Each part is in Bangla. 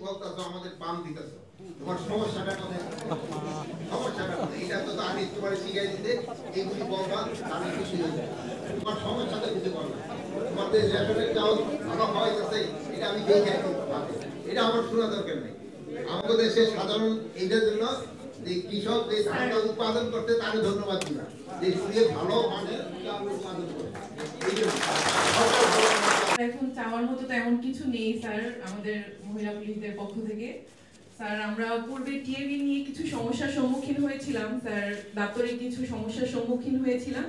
বলতেছো আমাদের পাম দিতেছো, তোমার সমস্যাটা কোথায়? সমস্যাটা কোথায়? এটা তো আমি তোমার শিখাই দিতে এইগুলি বলবা, আমি কিছু তোমার সমস্যাটা কিছু বলবা। তোমাদের রেশনের চাউল ভালো হয় যাচ্ছে, এটা আমি দেখে এটা আমার শোনা দরকার নেই। আমাদের দেশে সাধারণ এইটার জন্য যে কৃষক যে ধানটা উৎপাদন করতে তাকে ধন্যবাদ দিলাম, যে সূর্য ভালো মানের চাউল উৎপাদন করে। এখন চাওয়ার মতো তেমন কিছু নেই স্যার আমাদের মহিলা পুলিশদের পক্ষ থেকে। স্যার আমরা পূর্বে টিএবি নিয়ে কিছু সমস্যার সম্মুখীন হয়েছিলাম স্যার, দাপ্তরিক কিছু সমস্যার সম্মুখীন হয়েছিলাম।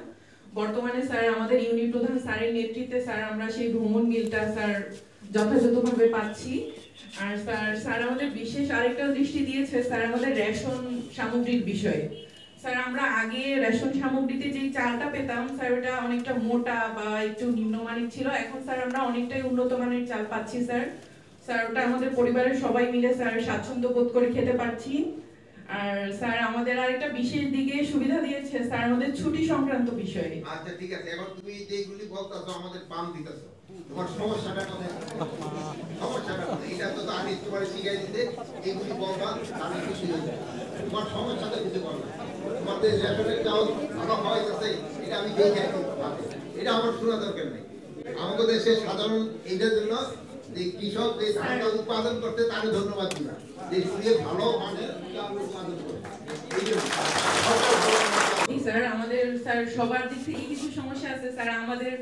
বর্তমানে স্যার আমাদের ইউনিট প্রধান স্যারের নেতৃত্বে স্যার আমরা সেই ভ্রমণ মিলটা স্যার যথাযথভাবে পাচ্ছি। আর স্যার আমাদের বিশেষ আরেকটা দৃষ্টি দিয়েছে স্যার আমাদের রেশন সামগ্রিক বিষয়ে। স্যার আমরা আগে রেশন সামগ্রীতে যে চালটা পেতাম স্যার ওটা অনেকটা মোটা বা একটু নিম্নমানের ছিল, এখন স্যার আমরা অনেকটাই উন্নত মানের চাল পাচ্ছি স্যার। স্যার ওটা আমাদের পরিবারের সবাই মিলে স্যার স্বাচ্ছন্দ্য বোধ করে খেতে পারছি। আর স্যার আমাদের আরেকটা বিশেষ দিকে সুবিধা দিয়েছে স্যার আমাদের ছুটি সংক্রান্ত বিষয়ে। আচ্ছা ঠিক আছে, এখন তুমি যেগুলি বলতেছো আমাদের পাম দিতেছো, তোমার সমস্যাটা কোথায়? সমস্যাটা কোথায়? এটা তো আমি তোমার শিখাই দিতে এইগুলি বলবা, আমি কিছু তোমার সমস্যাটা কিছু বলবা। তোমাদের রেশনের চাউল ভালো হয় যাচ্ছে, এটা আমি দেখে এটা আমার শোনা দরকার নেই। আমাদের দেশে সাধারণ এইটার জন্য যে কৃষক যে ধানটা উৎপাদন করতে তাকে ধন্যবাদ দিলাম, যে সূর্য ভালো মানের চাউল উৎপাদন করে। স্যার আমাদের স্যার সবার দিক থেকে কিছু সমস্যা আছে স্যার, আমাদের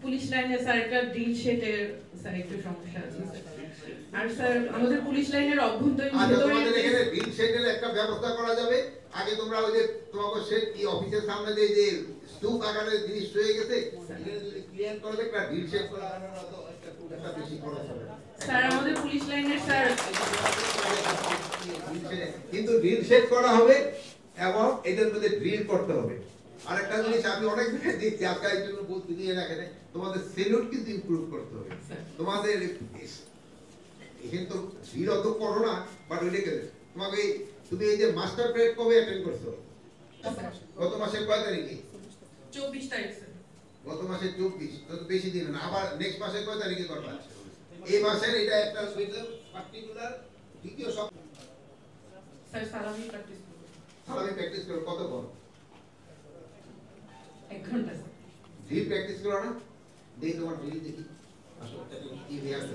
পুলিশ লাইনে স্যার একটা ড্রিল শেডের স্যার একটু সমস্যা আছে স্যার। আর স্যার আমাদের পুলিশ লাইনের অভ্যন্তরীণ তোমাদের এখানে ড্রিল শেডের একটা ব্যবস্থা করা যাবে। আগে তোমরা ওই যে তোমাদের শেড এই অফিসের সামনে যে স্তূপ আকারের জিনিস হয়ে গেছে, ক্লিয়ার করলে একটা ড্রিল শেড করা একটা বেশি খরচ হবে স্যার। আমাদের পুলিশ লাইনের স্যার কিন্তু ড্রিল শেড করা হবে এবং এদের মধ্যে ড্রিল করতে হবে। আরেকটা জিনিস আমি অনেক জায়গায় দেখছি, আজকে এই জন্য বলতে দিয়ে রাখেন, তোমাদের সেলুট কিন্তু ইমপ্রুভ করতে হবে। তোমাদের এখানে তো ড্রিল অত করো না, বাট ওইটা কেন তোমাকে তুমি এই যে মাস্টার প্লেট কবে অ্যাটেন্ড করছো? গত মাসের কয় তারিখে? 24 তারিখ স্যার। গত মাসের 24, তো বেশি দিন না। আবার নেক্সট মাসের কয় তারিখে করবা? এই মাসের এটা একটা পার্টিকুলার দ্বিতীয় সপ্তাহ স্যার সালামি প্র্যাকটিস করব। সালামি প্র্যাকটিস করো কতক্ষণ? 1 ঘন্টা স্যার। ড্রিল প্র্যাকটিস করো না? দেখি তোমার ড্রিল দেখি আসলে কি হয়ে আছে।